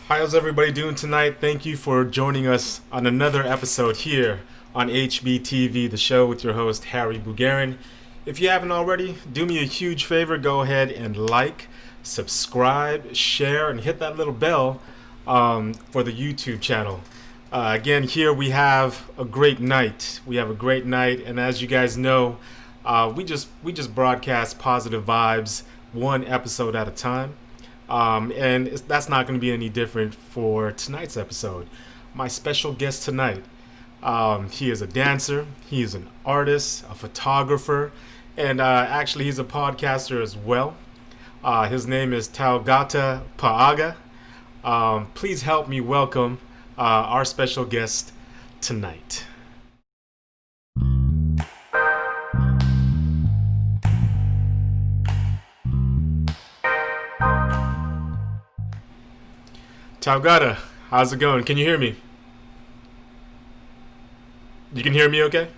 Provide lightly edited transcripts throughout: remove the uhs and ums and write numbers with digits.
How's everybody doing tonight? Thank you for joining us on another episode here on HBTV, the show with your host, Harry Bugarin. If you haven't already, do me a huge favor. Go ahead and like, subscribe, share, and hit that little bell for the YouTube channel. Again, here we have a great night. We have a great night, and as you guys know, we just broadcast positive vibes, one episode at a time. And that's not going to be any different for tonight's episode. My special guest tonight, he is a dancer, he is an artist, a photographer, and actually he's a podcaster as well. His name is Taugata Paaga. Please help me welcome our special guest tonight. Taugata, how's it going? Can you hear me? You can hear me okay?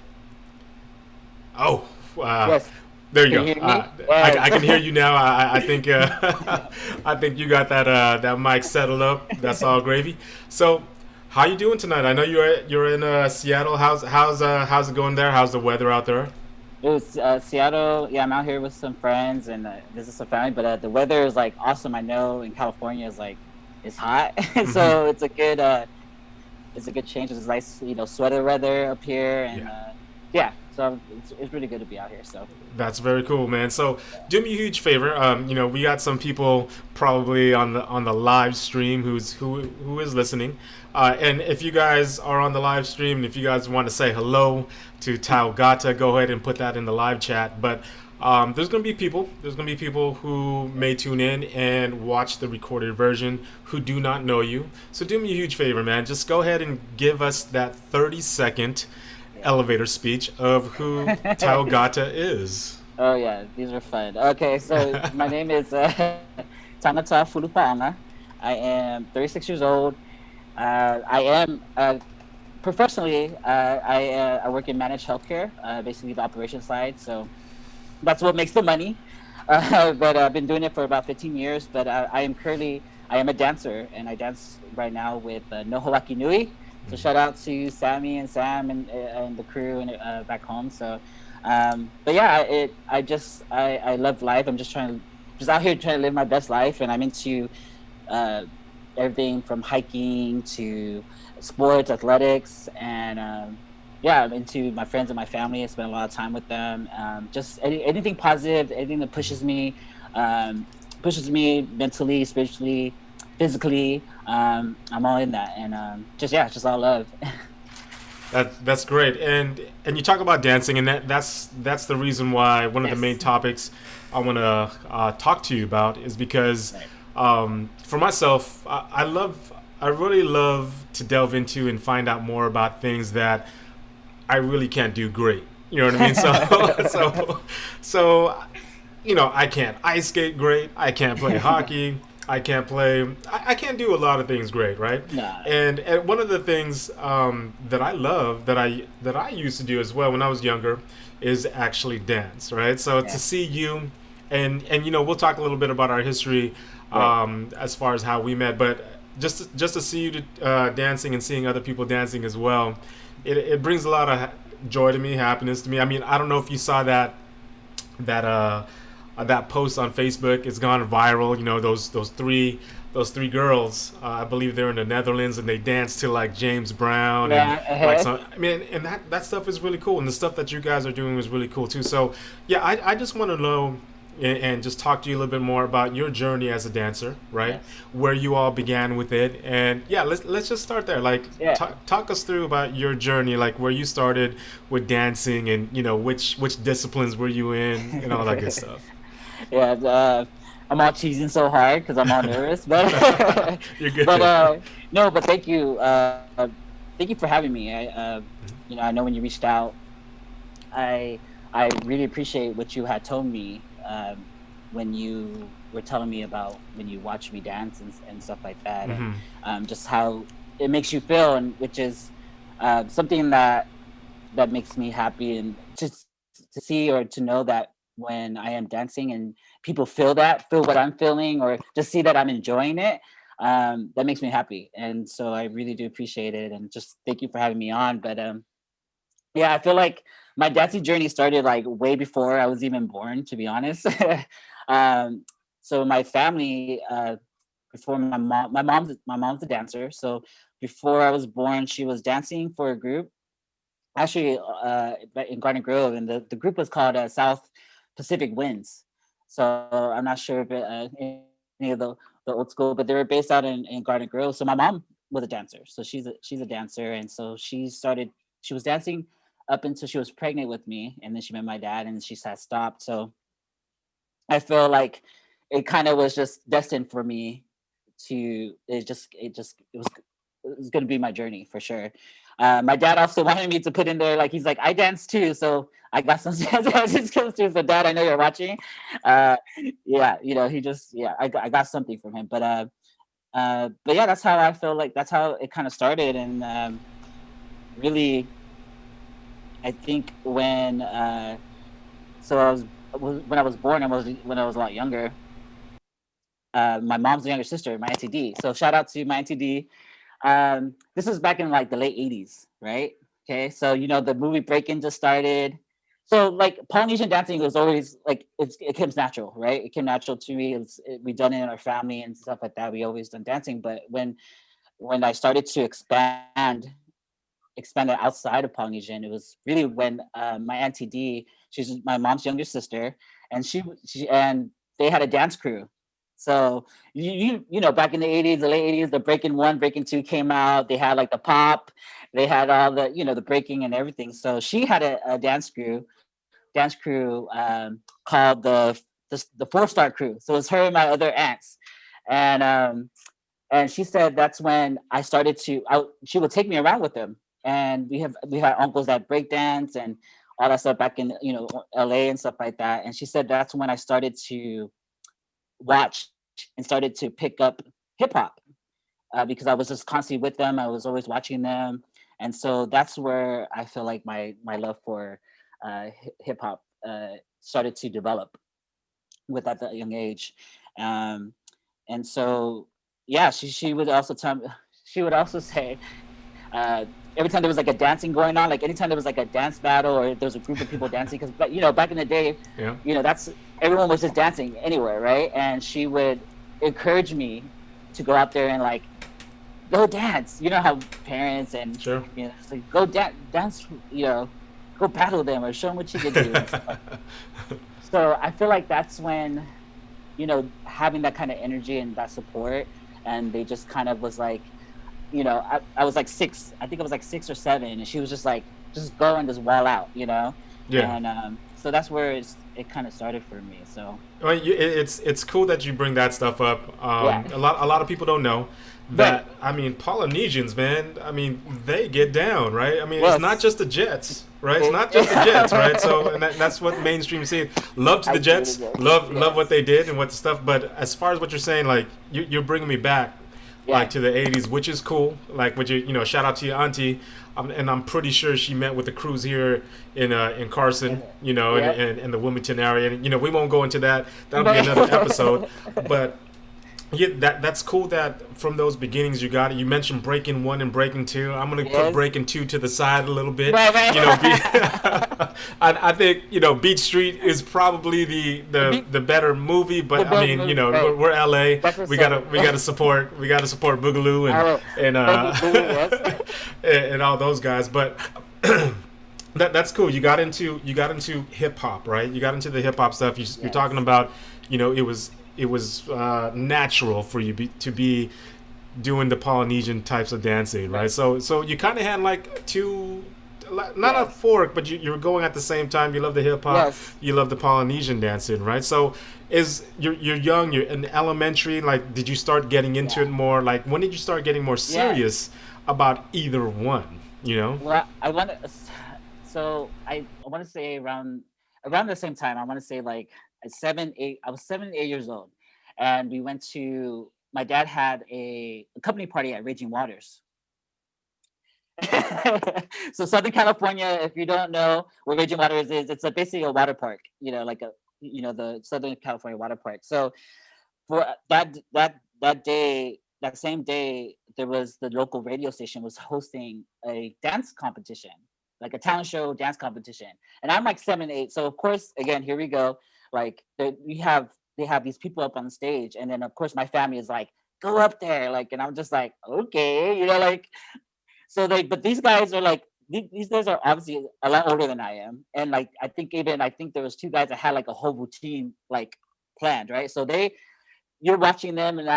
Oh, Yes, there you can go. you hear me? I can hear you now. I think I think you got that mic settled up. That's all gravy. So, how you doing tonight? I know you're in Seattle. How's it going there? How's the weather out there? It was Seattle. Yeah, I'm out here with some friends and visit some family. But the weather is like awesome. I know in California is like it's hot, Hmm. so it's a good change. It's nice, sweater weather up here, and Yeah. yeah, so it's really good to be out here. So That's very cool, man. So do me a huge favor. We got some people probably on the live stream who is listening, and if you guys are on the live stream, and if you guys want to say hello to Taugata, go ahead and put that in the live chat. But there's gonna be people. There's gonna be people who may tune in and watch the recorded version who do not know you. So do me a huge favor, man. Just go ahead and give us that 30-second elevator speech of who Taugata is. oh yeah, these are fun. Okay, so my name is Taugata Paaga. I am 36 years old. I am professionally, I work in managed healthcare, basically the operation side. So that's what makes the money. But I've been doing it for about 15 years. But I am a dancer, and I dance right now with No Hawaki Nui. So shout out to Sammy and Sam and the crew and back home. So, but yeah, I love life. I'm just out here trying to live my best life, and I'm into uh, everything from hiking to sports, athletics, and yeah, I'm into my friends and my family. I spend a lot of time with them. Just anything positive, anything that pushes me mentally, spiritually, physically. I'm all in that, and just yeah, it's just all love. That's great, and you talk about dancing, and that's the reason why one of the main Yes. topics I want to talk to you about is because Right. for myself, I really love to delve into and find out more about things that I really can't do great. You know what I mean? So I can't ice skate great. I can't play hockey. I can't do a lot of things great, right? Nah. And one of the things that I love that I used to do as well when I was younger is actually dance, right? So to Yeah. see you, and we'll talk a little bit about our history Right. as far as how we met, but just to see you dancing and seeing other people dancing as well, it brings a lot of joy to me, happiness to me. I mean, I don't know if you saw that post on Facebook. It's gone viral. Those three girls. I believe they're in the Netherlands, and they dance to like James Brown and Yeah. like some. I mean, and that stuff is really cool, and the stuff that you guys are doing is really cool too. So yeah, I just want to know and just talk to you a little bit more about your journey as a dancer, right? Yes. Where you all began with it, and yeah, let's just start there. Like, Yeah. talk us through about your journey, like where you started with dancing, and which disciplines were you in, and all that good stuff. Yeah. I'm all cheesing so hard because I'm all nervous, but You're but good. no, but thank you. Thank you for having me. I know when you reached out, I I really appreciate what you had told me when you were telling me about when you watch me dance and stuff like that, and Hmm. just how it makes you feel, and which is something that makes me happy, and just to see or to know that when I am dancing and people feel what I'm feeling, or just see that I'm enjoying it, that makes me happy. And so I really do appreciate it. And just thank you for having me on. But yeah, I feel like my dancing journey started like way before I was even born, to be honest. um, so my family, before my mom's a dancer. So before I was born, she was dancing for a group, actually, in Garden Grove, and the group was called South Pacific Winds. So I'm not sure if any of the old school, but they were based out in Garden Grove. So my mom was a dancer, so she's a dancer, and so she was dancing up until she was pregnant with me, and then she met my dad, and she had stopped. So I feel like it kind of was just destined for me to it was going to be my journey for sure. My dad also wanted me to put in there, like, he's like, I dance too, so I got some dance skills too. So dad, I know you're watching. uh yeah, he just, yeah, I got something from him. But yeah, that's how I feel like that's how it kind of started. And really, I think when I was born, when I was a lot younger. My mom's younger sister, my auntie D. So shout out to my auntie D. This was back in like the late '80s, right? Okay, so the movie Breakin' just started. So like Polynesian dancing was always like it comes natural, right? It came natural to me. We done it in our family and stuff like that. We always done dancing. But when I started to expand it outside of Polynesian, it was really when my auntie D, she's my mom's younger sister, and and they had a dance crew. So back in the '80s, the late '80s, the Breaking One, Breaking Two came out. They had like the pop, they had all the the breaking and everything. So she had a dance crew called the Four Star Crew. So it was her and my other aunts, and she said that's when I started she would take me around with them. And we had uncles that break dance and all that stuff back in LA and stuff like that. And she said that's when I started to watch and started to pick up hip hop, because I was just constantly with them. I was always watching them. And so that's where I feel like my love for hip hop started to develop with at that young age. Um, and so yeah, she would also she would also say, every time there was like a dancing going on, like anytime there was like a dance battle or there was a group of people dancing, because back in the day, Yeah. that's everyone was just dancing anywhere, right? And she would encourage me to go out there and like go dance. You know how parents and Sure. it's like go dance, go battle them or show them what you can do and stuff like that. So I feel like that's when having that kind of energy and that support, and they just kind of was like, I was like six. I think I was like 6 or 7, and she was just like, just go and just wall out. Yeah. And so that's where it kind of started for me. So Well, it's cool that you bring that stuff up. Yeah. A lot of people don't know that. Right. I mean, Polynesians, man. I mean, they get down, right? I mean, Yes. it's not just the Jets, right? It's not just the Jets, right? So, and that's what mainstream is saying. Love to the Jets, love what they did and what the stuff. But as far as what you're saying, like you're bringing me back, like to the '80s, which is cool. Like, would you shout out to your auntie, and I'm pretty sure she met with the crews here in Carson, in the Wilmington area. And we won't go into that. That'll be another episode. But yeah, that's cool that from those beginnings you got it. You mentioned Breaking 1 and Breaking 2. I'm gonna put Breaking 2 to the side a little bit. Right. I think Beach Street is probably the better movie, but I mean we're LA. We gotta support Boogaloo and all those guys. But that's cool. You got into hip hop, right? You got into the hip hop stuff. You're talking about it was natural for you to be doing the Polynesian types of dancing, right? So you kind of had like two, not a fork, but you were going at the same time. You love the hip hop, you love the Polynesian dancing, right? So you're young, you're in elementary. Like, did you start getting into it more? Like, when did you start getting more serious about either one? Well, I want to say around the same time. I want to say like at 7, 8. I was 7, 8 years old, and we went to. My dad had a company party at Raging Waters. So Southern California, if you don't know what Raging Waters is, it's basically a water park. Like the Southern California water park. So for that day, that same day, there was the local radio station was hosting a dance competition, like a talent show dance competition. And I'm like 7, 8. So of course, again, here we go. Like they have these people up on the stage, and then of course my family is like, go up there, like, and I'm just like, okay, like. So but these guys are like, these guys are obviously a lot older than I am, and like I think there was two guys that had like a whole routine like planned, right? So you're watching them, and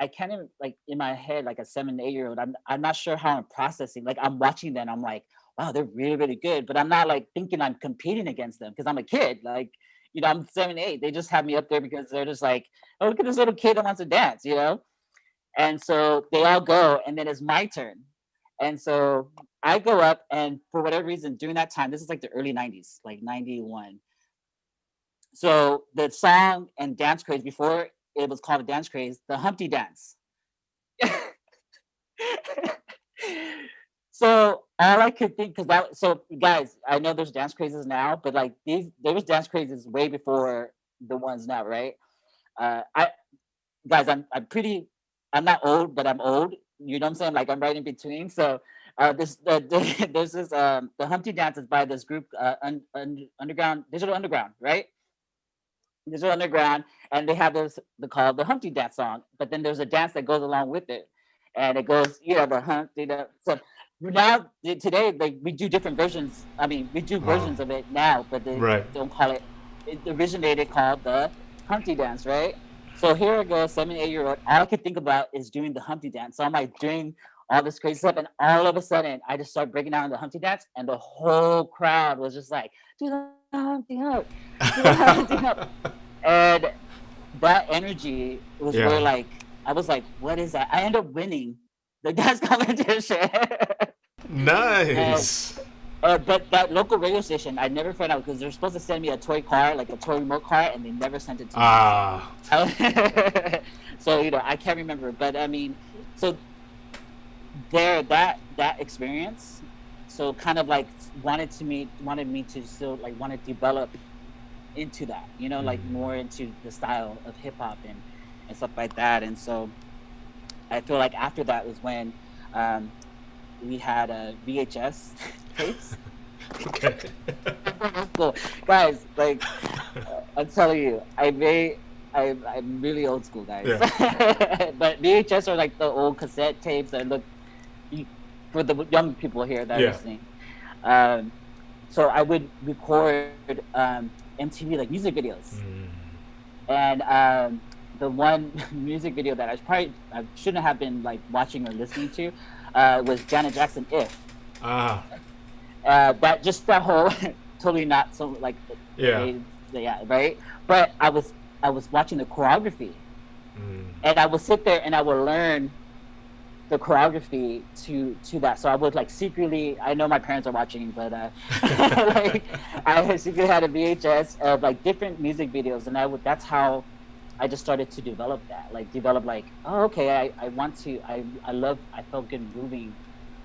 I can't even, like, in my head, like a 7, 8 year old, I'm not sure how I'm processing. Like, I'm watching them, I'm like, wow, they're really, really good, but I'm not like thinking I'm competing against them because I'm a kid. Like, I'm 7, 8. They just have me up there because they're just like, oh, look at this little kid that wants to dance. And so they all go, and then it's my turn. And so I go up, and for whatever reason, during that time, this is like the early 90s, like 91. So the song and dance craze, before it was called a dance craze, the Humpty Dance. So all I could think, so guys, I know there's dance crazes now, but like there was dance crazes way before the ones now, right? I Guys, I'm not old, but I'm old. You know what I'm saying? Like, I'm right in between. So there's this the Humpty Dance is by this group, Underground, Digital Underground, right? Digital Underground, and they have this they call the Humpty Dance song. But then there's a dance that goes along with it, and it goes, the Humpty Dance. So now today, like, we do different versions. I mean, we do versions of it now, but they Right. don't call it. It originated called the Humpty Dance, right? So here I go, 7, 8 year old. All I could think about is doing the Humpty Dance. So I'm like doing all this crazy stuff, and all of a sudden, I just start breaking down the Humpty Dance, and the whole crowd was just like, "Do the Humpty Hump, do the Humpty Hump," and that energy was where, like, I was like, "What is that?" I end up winning the dance competition. Nice. But that local radio station, I never found out because they're supposed to send me a toy car, like a toy remote car, and they never sent it to me. So I can't remember, but I mean, so that experience, so kind of like wanted me to still like want to develop into that, like more into the style of hip hop and stuff like that. And so I feel like after that was when we had VHS tapes. Okay. So, guys, like, I'm telling you, I'm really old school, guys. Yeah. But VHS are like the old cassette tapes that look, for the young people here that are listening. So I would record MTV like music videos, and the one music video that I shouldn't have been like watching or listening to was Janet Jackson, If. That whole totally not so like right. But I was watching the choreography, and I would sit there and I would learn the choreography to that. So I would like secretly, I know my parents are watching, but like, I secretly had a VHS of like different music videos, and that's how I just started to develop that. Like, oh, okay, I felt good moving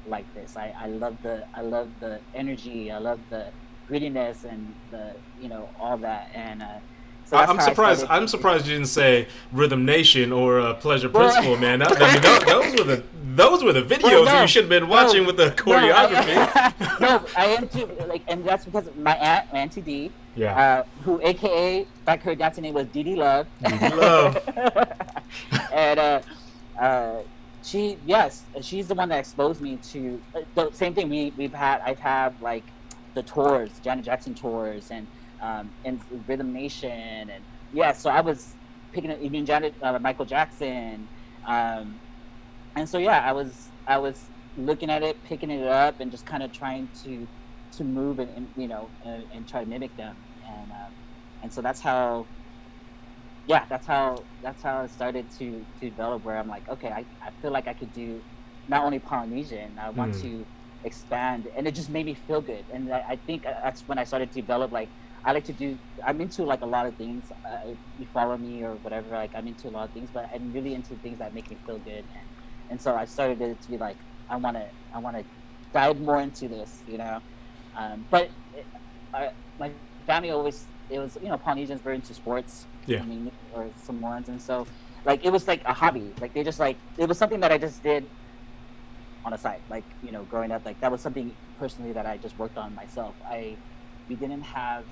like this. I love the energy. I love the grittiness and the all that. And so I'm surprised. I'm surprised you didn't say Rhythm Nation or Pleasure Principle, man. Those were the videos you should have been watching with the choreography. I am too. Like, and that's because my aunt, Auntie D, who AKA back her dancing name was Dee Love. Dee Love. And she's the one that exposed me to the same thing. I've had like the tours, Janet Jackson tours, and Rhythm Nation, and so I was picking up even Michael Jackson, and so I was looking at it, picking it up, and just kind of trying to move and try to mimic them, and so that's how it started to develop, where I'm like, okay, I feel like I could do not only Polynesian, I want to expand, and it just made me feel good. And I think that's when I started to develop, like, I'm into like a lot of things. If you follow me or whatever, like, I'm into a lot of things, but I'm really into things that make me feel good. And so I started it to be like, I want to dive more into this, but my family always, it was, Polynesians very into sports. I mean, or Samoans. And so like it was like a hobby. Like they just like it was something that I just did on a side. Like growing up, like that was something personally that I just worked on myself. We didn't have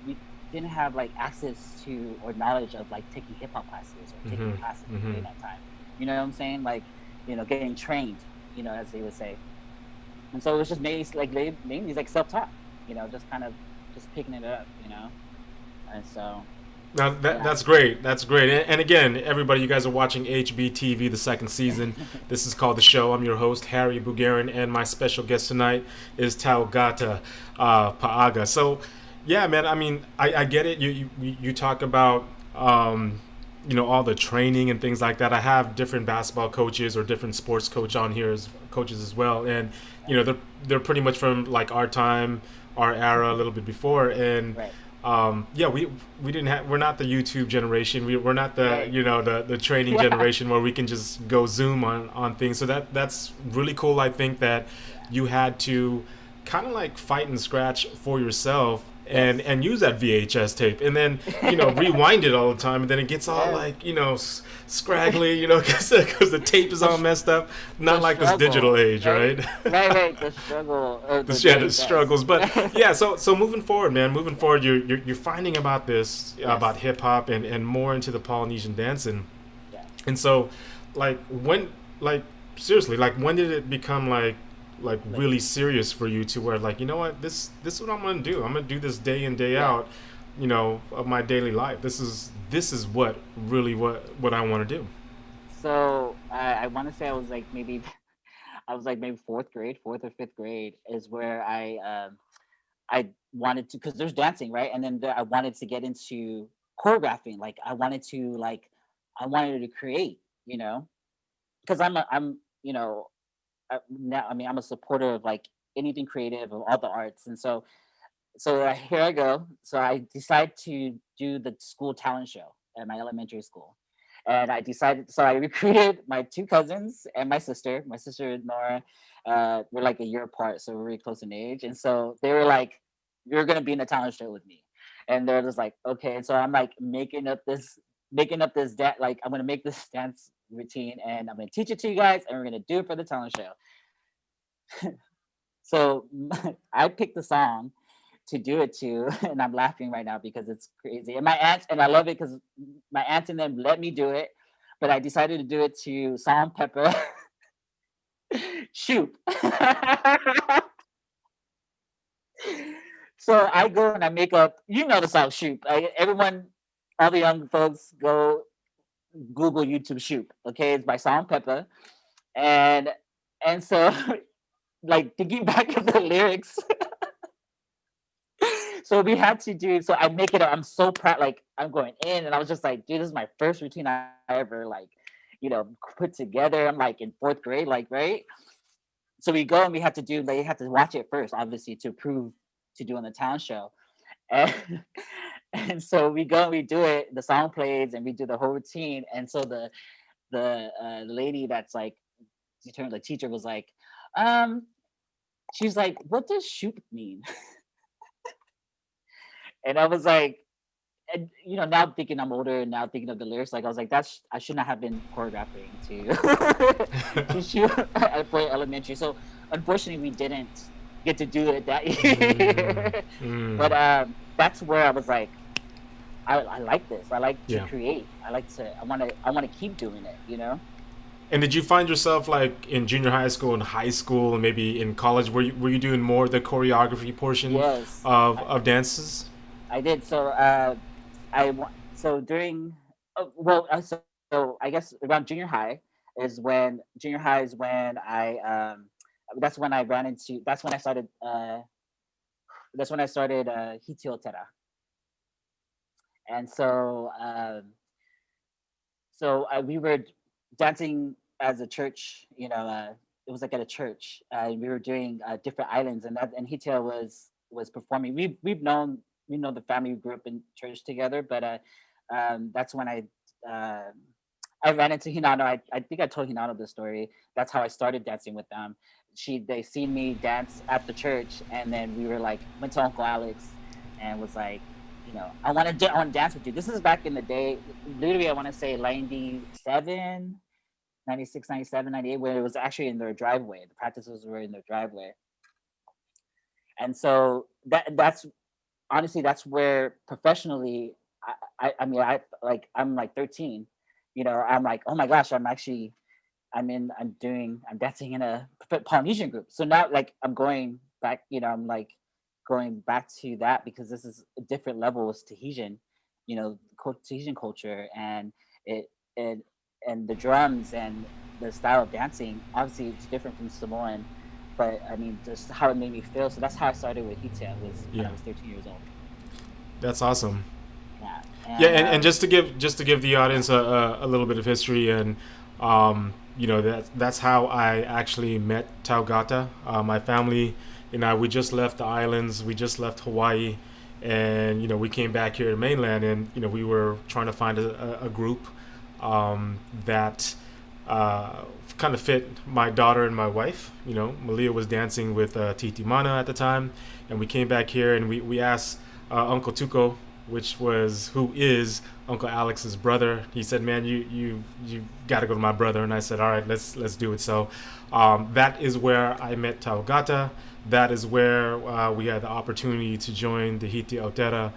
we didn't have like access to or knowledge of like taking hip hop classes or taking Mm-hmm. classes Mm-hmm. during that time. You know what I'm saying? Like getting trained. As they would say. And so it was just mainly like self-taught. Just kind of just picking it up. And so Now yeah. that's great. That's great. And again, everybody, you guys are watching HBTV, the second season. This is called The Show. I'm your host, Harry Bugarin, and my special guest tonight is Taugata Paaga. So, yeah, man. I mean, I get it. You talk about all the training and things like that. I have different basketball coaches or different sports coaches as well, and they're pretty much from like our time, our era, a little bit before, and Right. yeah, we didn't have we're not the YouTube generation. We're not the Right. the training Yeah. generation where we can just go zoom on things. So that's really cool. I think that Yeah. you had to kind of like fight and scratch for yourself and Yes. and use that VHS tape and then rewind it all the time and then it gets all Yes. like scraggly because the tape is The, all sh- messed up. the Not like this digital struggle, age, right? right? Right. The struggle of The the shadow VHS. struggles. But yeah, so moving forward, man, you're finding about this Yes. about hip hop and more into the Polynesian dancing. Yeah. And so, like like seriously, like when did it become like Like really serious for you to where like what this is what I'm gonna do. I'm gonna do this day in day yeah. out, of my daily life. This is what really what I want to do. So I want to say I was like maybe I was like maybe fourth or fifth grade is where I wanted to because there's dancing right, and then I wanted to get into choreographing. Like I wanted to create, because I'm now I mean I'm a supporter of like anything creative of all the arts, and so here I go. So I decide to do the school talent show at my elementary school. And I decided, so I recruited my two cousins and my sister. My sister Nora, we're like a year apart, so we're really close in age. And so they were like, "You're gonna be in the talent show with me," and they're just like, "Okay." And so I'm like making up this like I'm gonna make this dance routine, and I'm gonna teach it to you guys, and we're gonna do it for the talent show. So I picked the song to do it to, and I'm laughing right now because it's crazy. And my aunt, and I love it because my aunt and them let me do it, but I decided to do it to Salt and Pepper, Shoot. So I go and I make up, the song Shoot. Everyone, all the young folks, go Google YouTube Shoot. Okay, it's by Salt and Pepper, and so like thinking back of the lyrics. So we had to do so I make it up. I'm so proud, like I'm going in and I was just like, dude, this is my first routine I ever like, put together. I'm like in fourth grade, like, right? So we go and we have to do they have to watch it first, obviously, to prove to do on the town show. And and so we go and we do it, the song plays and we do the whole routine. And so the lady that's like she turned the teacher was like, um, she's like, what does shoot mean? And I was like, and now thinking I'm older and now thinking of the lyrics, like I was like, I should not have been choreographing to to shoot for elementary. So unfortunately, we didn't get to do it that Mm, year. mm, But that's where I was like, I like this. I like to yeah. create. I want to keep doing it. And did you find yourself like in junior high school and high school and maybe in college? Were you doing more of the choreography portion Yes, of dances? I did. So so during well so I guess around junior high is when that's when I ran into that's when I started Hitiotera. And we were dancing as a church, it was like at a church. We were doing different islands, and Hitia was performing. We know the family grew up in church together, but that's when uh, I ran into Hinano. I think I told Hinano the story. That's how I started dancing with them. They seen me dance at the church, and then we were like went to Uncle Alex, and was like, I want to dance with you. This is back in the day, literally, I want to say 97, 96, 97, 98, where it was actually in their driveway. The practices were in their driveway. And so that's honestly, that's where professionally, I mean, I'm like 13, I'm like, oh my gosh, I'm dancing in a Polynesian group. So now, like, I'm going back, I'm like going back to that because this is a different level of Tahitian, Tahitian culture, and it and and the drums and the style of dancing. Obviously, it's different from Samoan, but I mean, just how it made me feel. So that's how I started with Hitia. Was when I Yeah, was 13 years old. that's awesome. Yeah, Yeah, and and just to give the audience a little bit of history, and that's how I actually met Taugata. My family and I, we just left the islands, we just left Hawaii, and we came back here to mainland, and we were trying to find a group that kind of fit my daughter and my wife. Malia was dancing with Titi Mana at the time, and we came back here and we asked Uncle Tuko, who is Uncle Alex's brother. He said, "Man, you got to go to my brother." And I said, "All right, let's do it." So that is where I met Taugata. That is where we had the opportunity to join the Hiti Aotera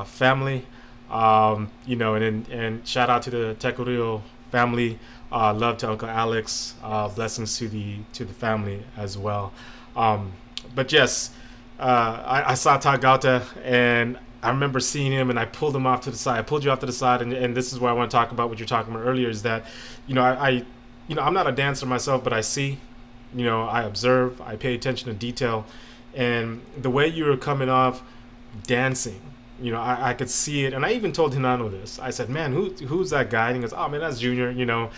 family. And shout out to the Tekurio family. Love to Uncle Alex. Blessings to the family as well. But yes, I saw Taugata, and I remember seeing him, and I pulled him off to the side. I pulled you off to the side, and this is where I want to talk about what you're talking about earlier. Is that, I'm not a dancer myself, but I see, I observe, I pay attention to detail, and the way you were coming off dancing, I could see it, and I even told Hinano this. I said, "Man, who's that guy?" And he goes, "Oh man, that's Junior." And I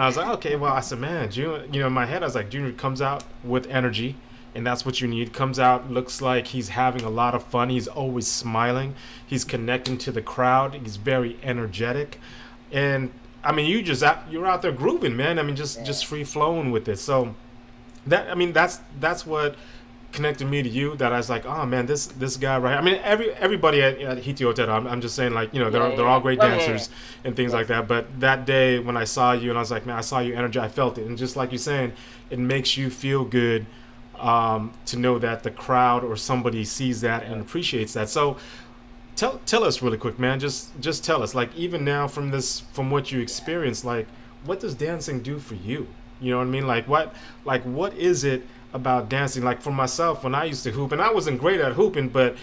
was like, "Okay, well," I said, "Man, Junior." In my head, I was like, "Junior comes out with energy, and that's what you need. Comes out, looks like he's having a lot of fun. He's always smiling. He's connecting to the crowd. He's very energetic, and I mean, you're out there grooving, man. I mean, just yeah, free flowing with it. So that's what connected me to you. That I was like, oh man, this guy right here. I mean, everybody at Hitiotera, I'm just saying, like, yeah, they're all yeah. great Well, yeah, yeah. dancers and things like Yes, that. But that day when I saw you, and I was like, man, I saw your energy. I felt it, and just like you're saying, it makes you feel good to know that the crowd or somebody sees that and yes, appreciates that. So tell us really quick, man. Just tell us, like, even now from what you yeah, experience, like, what does dancing do for you? You know what I mean? What is it about dancing? Like for myself, when I used to hoop, and I wasn't great at hooping, but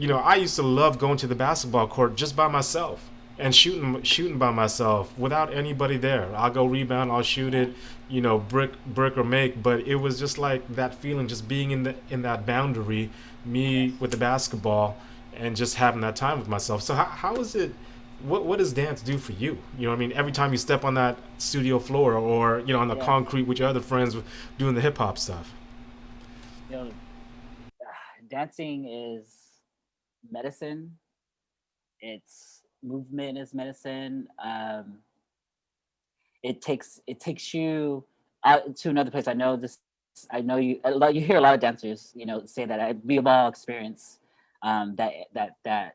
I used to love going to the basketball court just by myself and shooting by myself without anybody there. I'll go rebound, I'll shoot yeah, it, brick or make. But it was just like that feeling, just being in that boundary, me yes, with the basketball, and just having that time with myself. So how is it? What does dance do for you? You know what I mean? Every time you step on that studio floor, or on the yes. concrete with your other friends doing the hip hop stuff. You know, dancing is medicine. It's movement is medicine. It takes you out to another place. I know this. I know you. A lot, you hear a lot of dancers, say that we've all experienced that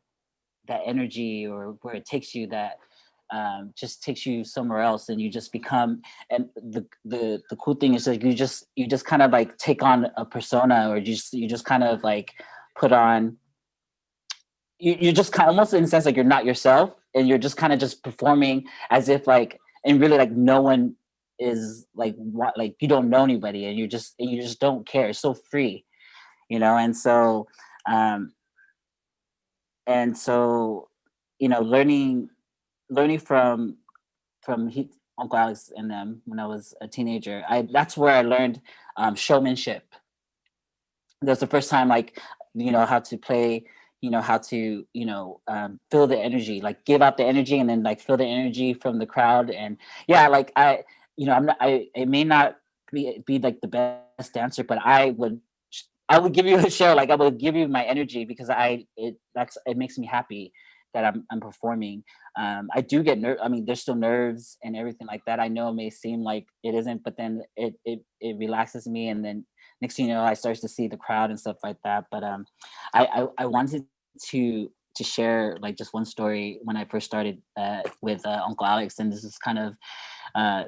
energy, or where it takes you, that just takes you somewhere else, and you just become. And the cool thing is, like, you just kind of like take on a persona, or you just kind of like put on. You just kind of, almost in a sense, like, you're not yourself, and you're just kind of just performing as if, like, and really, like, no one is like, what, like, you don't know anybody, and you just don't care. It's so free, and so um and so learning from Uncle Alex and them when I was a teenager. I That's where I learned showmanship. That's the first time, like, how to play, how to feel the energy, like, give out the energy, and then, like, feel the energy from the crowd. And yeah, like, I'm not I it may not be like the best dancer, but I would give you a show. Like, I would give you my energy, because it makes me happy that I'm performing. I do get I mean, there's still nerves and everything like that. I know it may seem like it isn't, but then it relaxes me, and then next thing you know, I start to see the crowd and stuff like that. But I wanted to to share like just one story when I first started with Uncle Alex, and this is kind of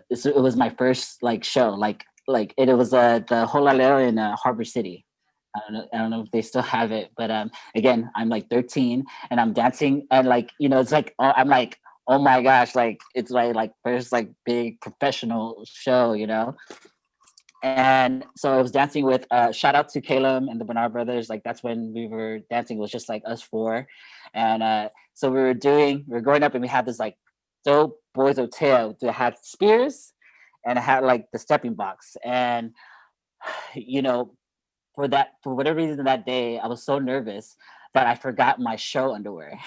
it was my first like show, like it was the Holaleo in Harbor City. I don't know if they still have it, but again, I'm like 13 and I'm dancing, and like it's like I'm like, oh my gosh, like it's like first like big professional show, And so I was dancing with shout out to Caleb and the Bernard brothers. Like that's when we were dancing. It was just like us four, and so we were going up, and we had this like dope boys hotel that had spears, and it had like the stepping box, and you know for whatever reason that day I was so nervous that I forgot my show underwear.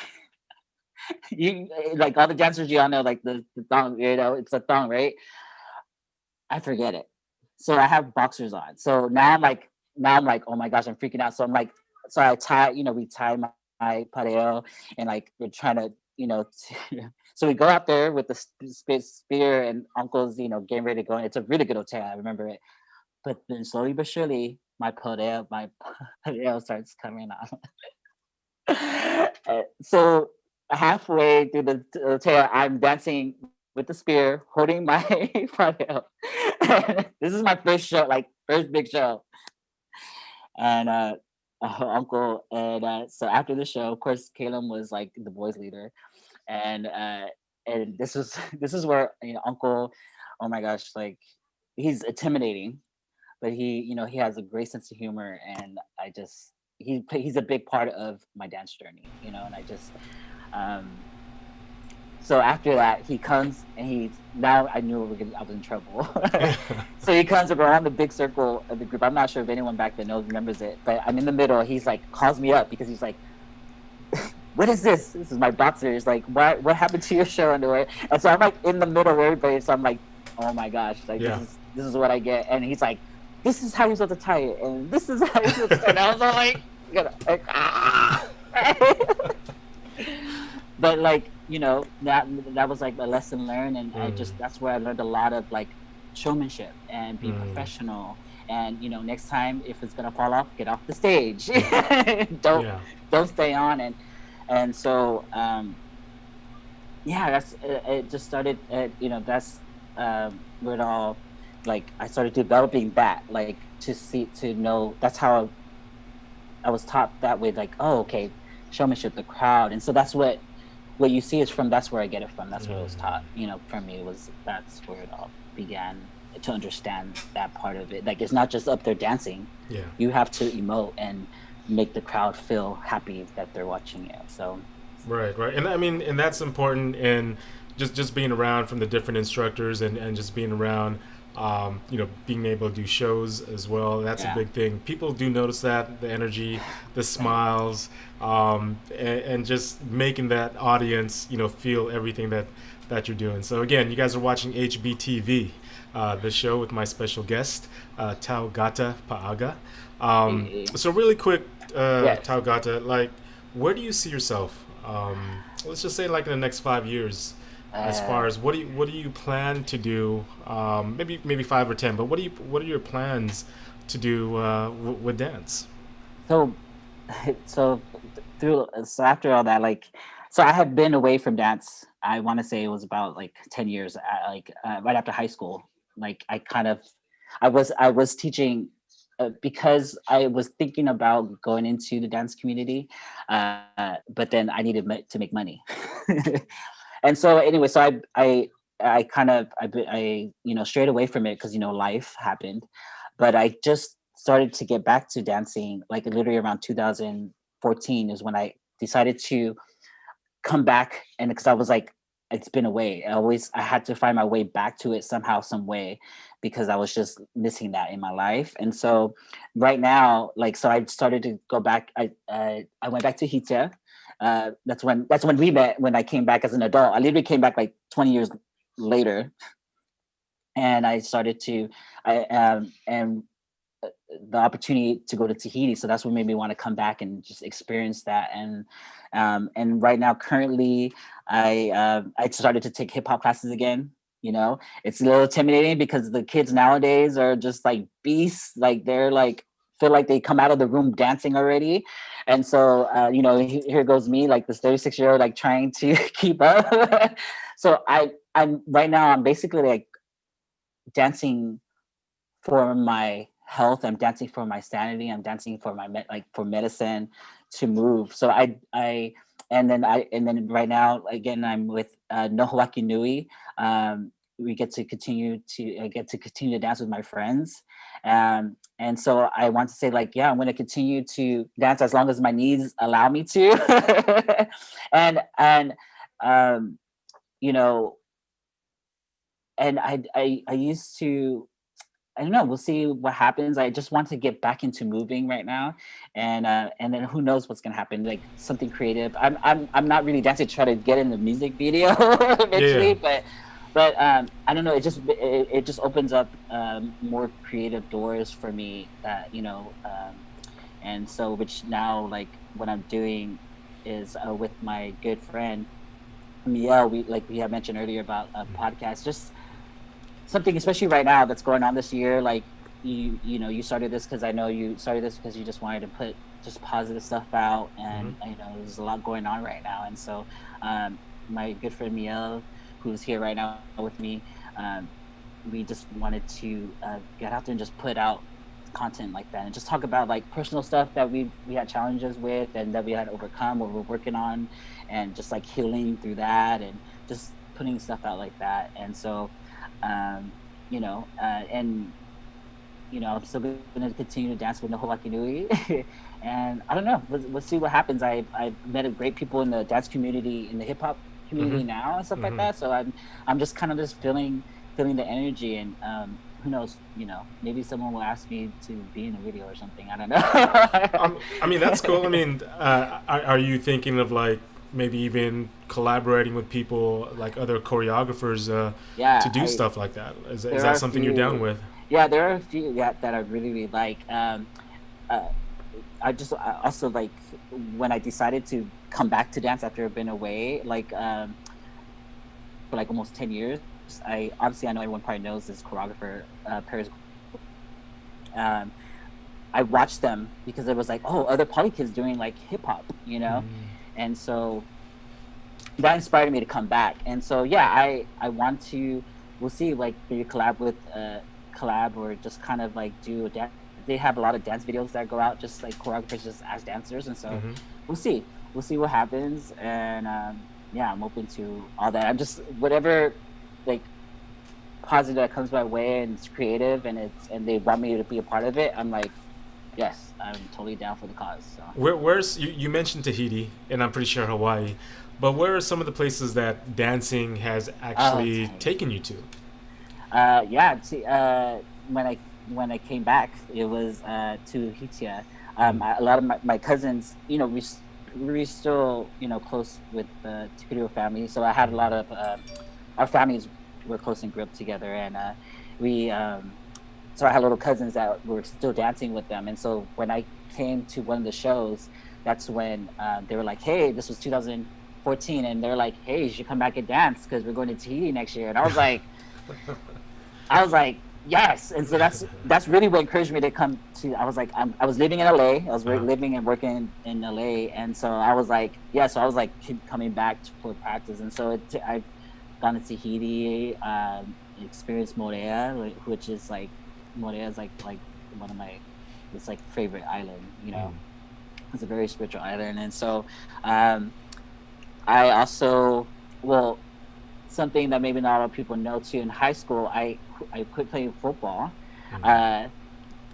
You like all the dancers, you all know like the thong, it's a thong, right? I forget it. So I have boxers on. So now I'm like, oh my gosh, I'm freaking out. So I'm like, so I tie, we tie my pareo, and like we're trying to, so we go out there with the spear, and uncle's, getting ready to go. And it's a really good hotel. I remember it. But then slowly but surely, my pareo starts coming on. So halfway through the hotel, I'm dancing with the spear, holding my pareo. This is my first show, like first big show, and uncle. And so after the show, of course, Caleb was like the boys' leader, and this is where uncle. Oh my gosh, like he's intimidating, but he has a great sense of humor, and he's a big part of my dance journey, and um so after that he comes, and now I knew I was in trouble. So he comes around the big circle of the group. I'm not sure if anyone back then remembers it, but I'm in the middle. He's like calls me up because he's like, what is this? This is my boxer. He's like, what happened to your show underwear? And so I'm like in the middle of everybody. So I'm like, oh my gosh, like this is what I get. And he's like, this is how you're supposed to tie it, and this is how you're supposed to tie it. And I was all like ah. But like that was like a lesson learned, and that's where I learned a lot of like showmanship and be professional. And next time if it's gonna fall off, get off the stage. Don't stay on. And so that's it. Just started that's where it all, like I started developing that, like to know. That's how I was taught that way, like, oh, okay, showmanship, the crowd. And so that's what you see is from, that's where I get it from. That's what I was taught, for me, that's where it all began, to understand that part of it. Like, it's not just up there dancing. Yeah. You have to emote and make the crowd feel happy that they're watching you. So. Right. And I mean, and that's important, and just being around from the different instructors, and just being around, being able to do shows as well. That's a big thing. People do notice that, the energy, the smiles, and just making that audience, feel everything that you're doing. So again, you guys are watching HBTV, the show with my special guest, Taugata Paaga. So really quick, Taugata, like, where do you see yourself? Let's just say like in the next 5 years. As far as what do you plan to do? Maybe 5 or 10. But what are your plans to do with dance? So after all that, like, so I have been away from dance. I want to say it was about like 10 years. Right after high school, like I was teaching because I was thinking about going into the dance community, but then I needed to make money. And so anyway, so I strayed away from it because life happened. But I just started to get back to dancing, like literally around 2014 is when I decided to come back. And because I was like, it's been away. I had to find my way back to it somehow, some way, because I was just missing that in my life. And so right now, like, so I started to go back. I went back to Hbtv. That's when we met, when I came back as an adult. I literally came back like 20 years later, and I started to and the opportunity to go to Tahiti. So that's what made me want to come back and just experience that. And right now, currently, I started to take hip hop classes again. It's a little intimidating because the kids nowadays are just like beasts. Like they're like feel like they come out of the room dancing already. And so, here goes me, like this 36-year-old, like trying to keep up. So I'm right now, I'm basically like dancing for my health. I'm dancing for my sanity. I'm dancing for my for medicine to move. So and then right now again I'm with No Hawaki Nui. We get to continue to I get to continue to dance with my friends. And so I want to say like, yeah, I'm going to continue to dance as long as my knees allow me to. and you know, and I used to, I don't know. We'll see what happens. I just want to get back into moving right now, and then who knows what's gonna happen? Like something creative. I'm not really dancing to try to get in the music video eventually, but I don't know. It just opens up more creative doors for me. And so which now like what I'm doing is with my good friend Miel. We had mentioned earlier about a podcast. Just something, especially right now, that's going on this year. Like you started this because I know you started this because you just wanted to put just positive stuff out, and there's a lot going on right now. And so my good friend Miel, who's here right now with me, we just wanted to get out there and just put out content like that, and just talk about like personal stuff that we had challenges with and that we had to overcome or we're working on, and just like healing through that, and just putting stuff out like that. And so I'm still going to continue to dance with No Hawaki Nui. And I don't know, we'll see what happens. I've met great people in the dance community, in the hip hop community now and stuff like that. So I'm just kind of just feeling the energy, and who knows, maybe someone will ask me to be in a video or something. I don't know. I mean, that's cool. I mean, are you thinking of like maybe even collaborating with people like other choreographers to do stuff like that? Is that something you're down with? Yeah, there are a few that I really, really like. I also like when I decided to come back to dance after I've been away, like for like almost 10 years. I know everyone probably knows this choreographer, Paris. I watched them because it was like, oh, other poly kids doing like hip hop, and so that inspired me to come back. And so I want to, we'll see, like maybe collab or just kind of like do a dance. They have a lot of dance videos that go out, just like choreographers just as dancers, and so we'll see what happens. And I'm open to all that. I'm just whatever like positive that comes my way, and it's creative, and they want me to be a part of it. I'm like, yes, I'm totally down for the cause. So. Where's you mentioned Tahiti, and I'm pretty sure Hawaii, but where are some of the places that dancing has actually taken you to? When I came back, it was to Hitia. A lot of my cousins, we're still close with the Tukurio family, so I had a lot of our families were close and grew up together, and so I had little cousins that were still dancing with them. And so when I came to one of the shows, that's when they were like, hey, this was 2014, and they're like, hey, you should come back and dance because we're going to Tahiti next year. And I was like, yes. And so that's really what encouraged me to come to. I was like, I was living in LA. I was living and working in LA, and so I was like, so I was like coming back for practice. And so I've gone to Tahiti, experienced Morea, which is like, Morea is like one of my, it's like favorite island. It's a very spiritual island. And so I also, something that maybe not a lot of people know too, in high school I quit playing football.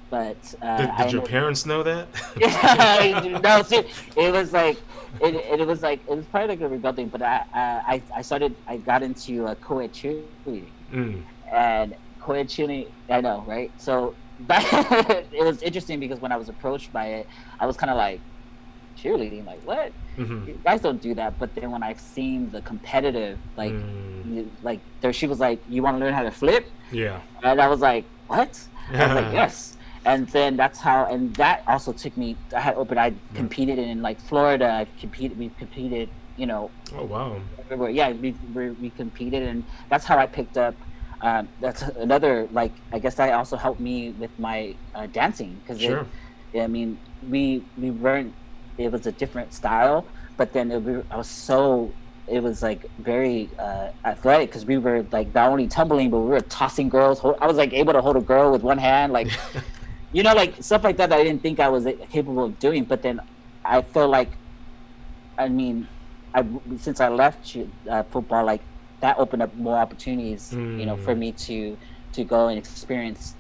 But did your parents know that? Yeah, no. See, it was like it was probably like a rebel thing. But I got into co-ed cheerleading, and co-ed cheerleading. I know, right? So it was interesting because when I was approached by it, I was kind of like, cheerleading, like what? You guys don't do that. But then when I seen the competitive, like there, she was like, you want to learn how to flip? Yeah. And I was like, what? I was like, yes. And then that's how, and that also took me, I competed in like Florida. We competed, Oh, wow. everywhere. Yeah, we competed, and that's how I picked up. That's another, like, I guess that also helped me with my dancing, because I mean, we weren't. It was a different style, but then I was so. It was like very athletic because we were like not only tumbling, but we were tossing girls. I was like able to hold a girl with one hand, like like stuff like that, that I didn't think I was capable of doing. But then I feel like, I mean, I since I left football, like that opened up more opportunities, for me to go and experience,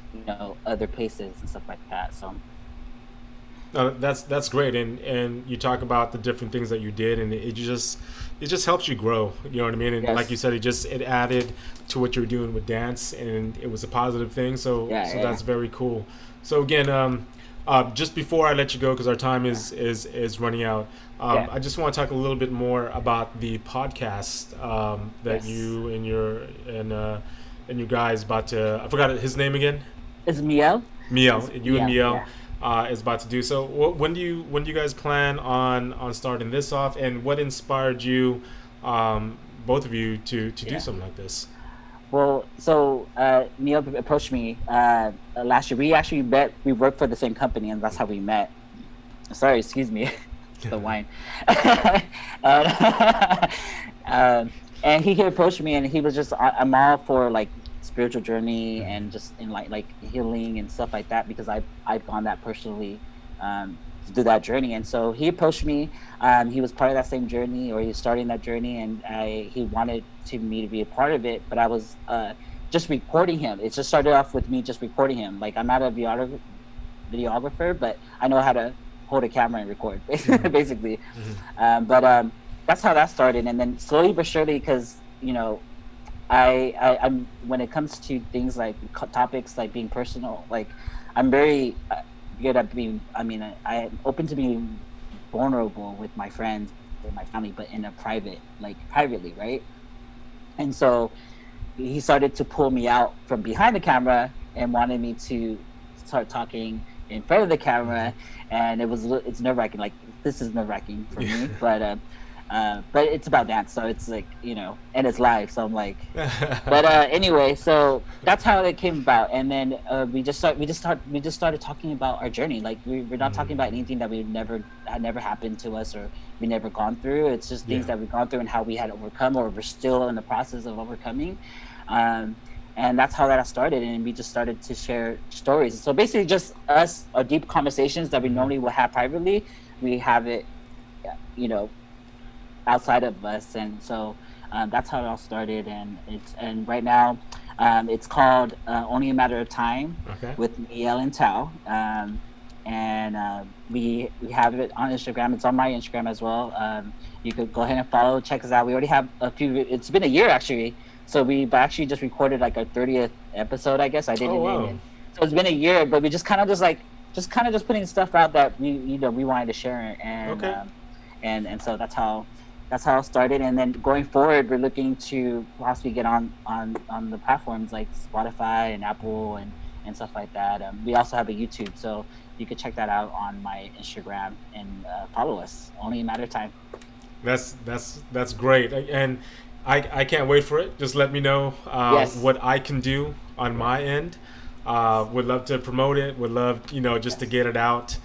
other places and stuff like that. So No, that's great, and you talk about the different things that you did, and it just helps you grow. You know what I mean? And like you yes, said, it added to what you're doing with dance, and it was a positive thing. So yeah, so yeah, that's very cool. So again, just before I let you go, because our time yeah, is running out, yeah, I just want to talk a little bit more about the podcast that yes. you and your guys about to. I forgot his name again. It's Miel. Miel, It's you and Miel. Miel Yeah. is about to do. So when do you guys plan on starting this off, and what inspired you, both of you, to do Yeah. something like this? Well, so Neil approached me last year. We actually met. We worked for the same company, and that's how we met. Sorry, excuse me, the wine. uh, and he approached me, and he was just, I'm all for like spiritual journey and just in like healing and stuff like that, because I've gone that personally, to do that journey. And so he approached me. He was part of that same journey, or he was starting that journey, and he wanted me to be a part of it. But I was just recording him. It just started off with me just recording him. Like, I'm not a videographer, but I know how to hold a camera and record, Mm-hmm. basically. Mm-hmm. But that's how that started, and then slowly but surely, because I'm when it comes to things like topics like being personal, like I'm very good at being. I mean, I'm open to being vulnerable with my friends and my family, but in a privately, right? And so he started to pull me out from behind the camera and wanted me to start talking in front of the camera. And it's nerve wracking. Like, this is nerve wracking for me, but it's about dance, so it's like, and it's live, so I'm like, but Mm-hmm. anyway, so that's how it came about. And then we just started talking about our journey. Like, we're not talking about anything that had never happened to us, or we never gone through. It's just things Yeah. that we've gone through and how we had overcome, or we're still in the process of overcoming. um and that's how that started, and we just started to share stories. So basically, just us, our deep conversations that we Mm-hmm. normally would have privately, we have it, you know outside of us. And so that's how it all started. And right now, it's called Only a Matter of Time, Okay. with Miel and Tao. And we have it on Instagram. It's on my Instagram as well. You could go ahead and follow, check us out. We already have a few. It's been a year, actually. So we've actually just recorded like our 30th episode, I guess. I Oh didn't wow. even. So it's been a year, but we just kind of just putting stuff out that we wanted to share. And Okay. so that's how it started. And then going forward, we're looking to possibly get on the platforms like Spotify and Apple, and stuff like that. We also have a YouTube, so you could check that out on my Instagram, and follow us. Only a matter of time. That's great, and I can't wait for it. Just let me know Yes, what I can do on yeah, my end. Would love to promote it. Would love, just to yes, get it out,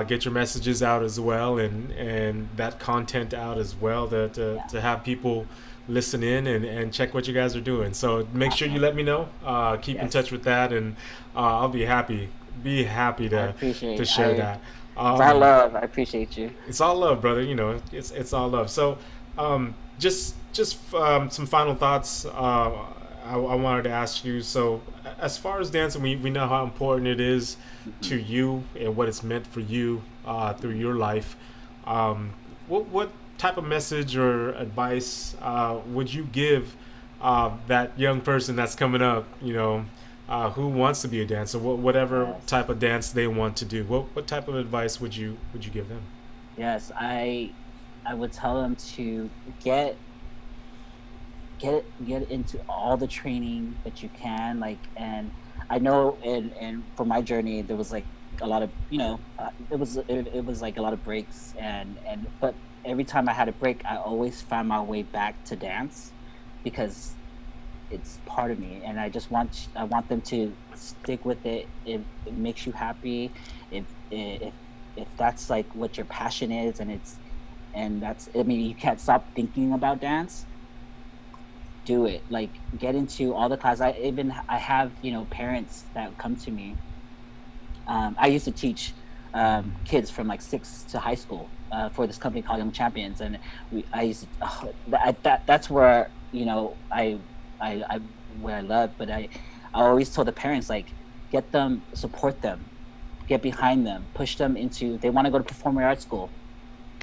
get your messages out as well, and that content out as well, yeah, to have people listen in and check what you guys are doing. So make sure you awesome. let me know. Keep in touch Yes, with that, and I'll be happy I to appreciate. share that. It's all Um, love. I appreciate you. it's all love, brother. It's all love. So, just some final thoughts. I wanted to ask you. So, as far as dancing, we know how important it is Hmm. to you and what it's meant for you through your life. What type of message or advice would you give that young person that's coming up? Who wants to be a dancer? Whatever Yes, type of dance they want to do. What type of advice would you give them? yes. I would tell them to get into all the training that you can, like. And I know, and for my journey, there was like a lot of, it was like a lot of breaks, and but every time I had a break, I always found my way back to dance, because it's part of me, and I want them to stick with it. If it makes you happy, if if if that's like what your passion is, and that's, I mean, you can't stop thinking about dance, do it. Like, get into all the classes. I have, parents that come to me. I used to teach kids from like 6 to high school for this company called Young Champions, and I used to, that's where, I where I love. But I always told the parents, like, get them, support them, get behind them, push them into. They want to go to performing arts school,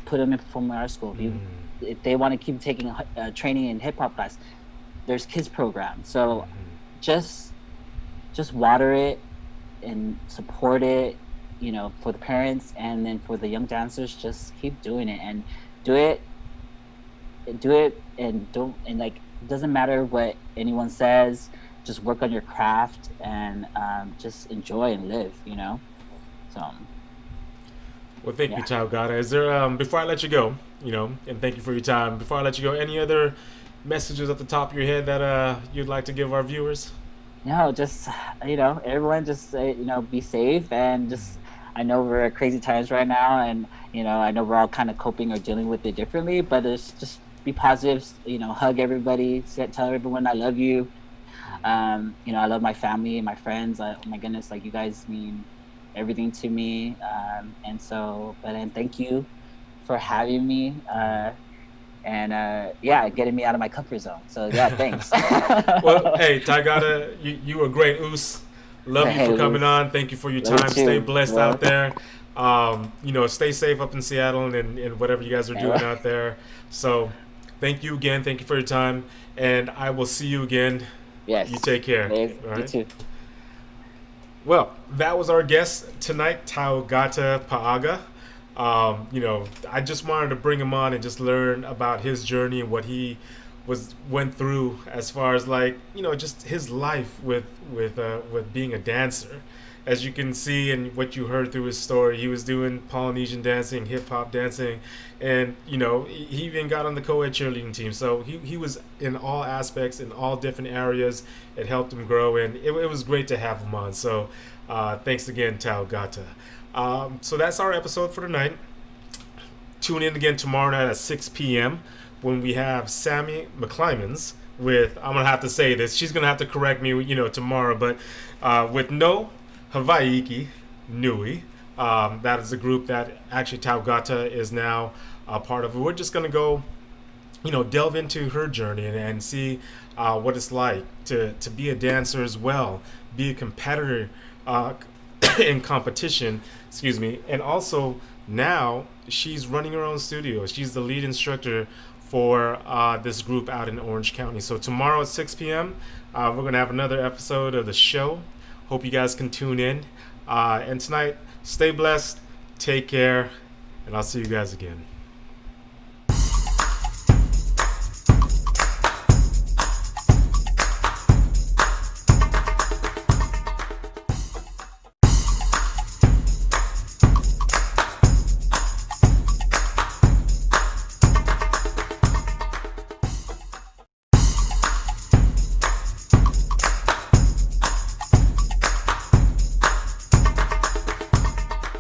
put them in performing arts school. If they want to keep taking training in hip hop class, there's kids programs. So just water it and support it, for the parents, and then for the young dancers, just keep doing it, and do it, and don't, and like, it doesn't matter what anyone says. Just work on your craft, and just enjoy and live. So. Well, thank you, Taugata. Is there, before I let you go, and thank you for your time, before I let you go, any other messages at the top of your head that you'd like to give our viewers? No, just, everyone just, be safe, and just, I know we're at crazy times right now, and, I know we're all kind of coping or dealing with it differently, but it's just be positive, hug everybody, tell everyone I love you. I love my family and my friends. Oh my goodness, like, you guys mean everything to me. And thank you for having me. Getting me out of my comfort zone. So thanks. Well, hey, Taugata, you were great, Oos. Love you for coming on. Thank you for your time. Stay blessed out there. Stay safe up in Seattle and whatever you guys are doing out there. So thank you again. Thank you for your time. And I will see you again. Yes. You take care. Dave, all right? You too. Well, that was our guest tonight, Taugata Paaga. I just wanted to bring him on and just learn about his journey and what he went through as far as, like, just his life with being a dancer. As you can see and what you heard through his story, he was doing Polynesian dancing, hip hop dancing, and he even got on the co-ed cheerleading team. So he was in all aspects, in all different areas. It helped him grow, and it was great to have him on. So thanks again, Taugata. So that's our episode for tonight. Tune in again tomorrow night at 6 p.m. when we have Sammy McClymans with, I'm going to have to say this, she's going to have to correct me, tomorrow, but with No Hawaii Nui. That is a group that actually Taugata is now a part of. We're just going to go, delve into her journey and see what it's like to be a dancer as well, be a competitor in competition, and also now she's running her own studio. She's the lead instructor for this group out in Orange County. So tomorrow at 6 p.m., we're going to have another episode of the show. Hope you guys can tune in. And tonight, stay blessed, take care, and I'll see you guys again.